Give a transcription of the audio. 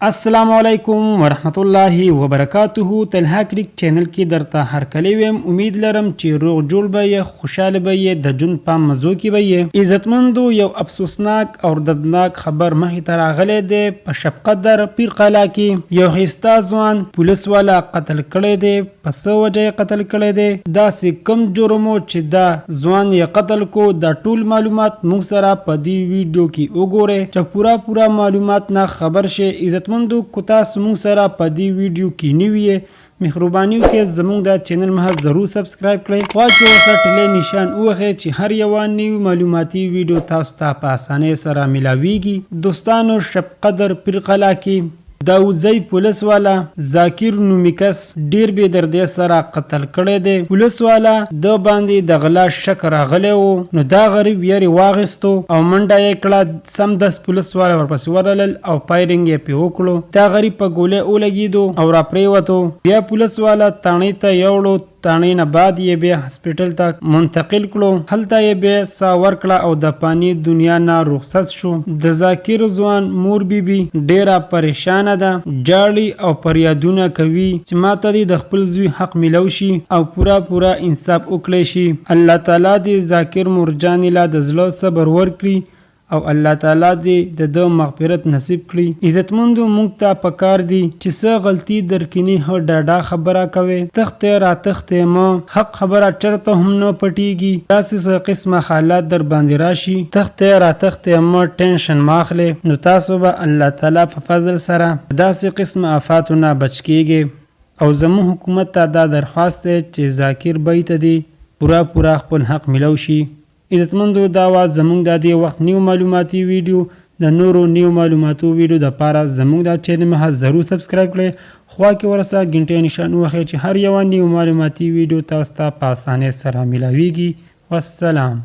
السلام علیکم ورحمت الله وبرکاته. تلها کریک چینل کې درته هر کلی ویم. امید لرم چې روغ جوړ به یې، خوشاله به یې، د جون په مزو کې به یې. عزتمندو، یو افسوسناک او دردناک خبر مخې ته راغلی دی. په شب قدر پیر قلعه کې یو ښایسته ځوان پولیس والا قتل کړی دی. په څه وجه یې قتل کړی دی؟ داسې کوم جرم و چې دا ځوان یې قتل کو؟ دا ټول معلومات موږ سره په دې ویډیو کې وګورئ چې پورا معلومات نه خبر شئ. عزتمندو، کو تاسو موږ سره په دې ویډیو کې نوي یې، مهرباني وکړئ زموږ دا چینل مه ضرور سبسکرایب کړئ. خوا کې ورته ټلې نشان ووهئ چې هر یوه نوي معلوماتي ویډیو تاسو ته په اسانۍ سره میلاویږي. دوستانو، شب قدر پیر قلعه کې داودزی پولیس والا ذاکر نومي کس ډیر بې دردۍ سره قتل کړی دی. پولیس والا د باندې د غلا شک راغلی و، نو دا غریب یاري واغېستو او منډه یې کړه. سمدست پولیس والا ورپسې ورغلل او فایرنګ یې پرې وکړو. دا غریب په ګولۍ ولګېدو او راپرېوتو. بیا پولیس والا تاڼۍ ته یوړو. تاڼۍ نه بعد یې بیا هسپیټل ته منتقل کړو. هلته یې بیا ساه ورکړه او د فاني دنیا نه رخصت شو. د ذاکر ځوان مور بیبي ډیره پریشانه ده، جاړي او فریادونه کوي چې ماته دې د خپل زوی حق میلو شي او پورا انصاف وکړی شي. الله تعالی دې ذاکر مورجانې لا د زړه صبر ورکړي او الله تعالی دې د مغفرت نصیب کړي. عزتمندو، موږ ته پکار دي چې څه غلطي درکینی هو ډاډه خبره کوي. تختې را تختې مه، حق خبره چرته هم نه پټیږي. داسې څه قسمه حالات در باندې راشي، تختې را تختې مه، ټینشن مه اخلئ، نو تاسو به الله تعالی په فضل سره داسې قسمه آفاتو نه بچ کیږئ. او زموږ حکومت ته دا درخواست دی چې ذاکر بی ته دې پورا خپل حق میلو شي. عزتمندو، دا وا زموږ د دې وخت نیو معلوماتي ویډیو. د نورو نیو معلوماتو ویډیو دپاره زموږ دا چینل مه ضرور سبسکرایب کړئ. خوا کې ورسه ګنټۍ نشان ووهئ چې هر یوه نیو معلوماتي ویډیو تاسو ته په اسانۍ سره میلاویږي. والسلام.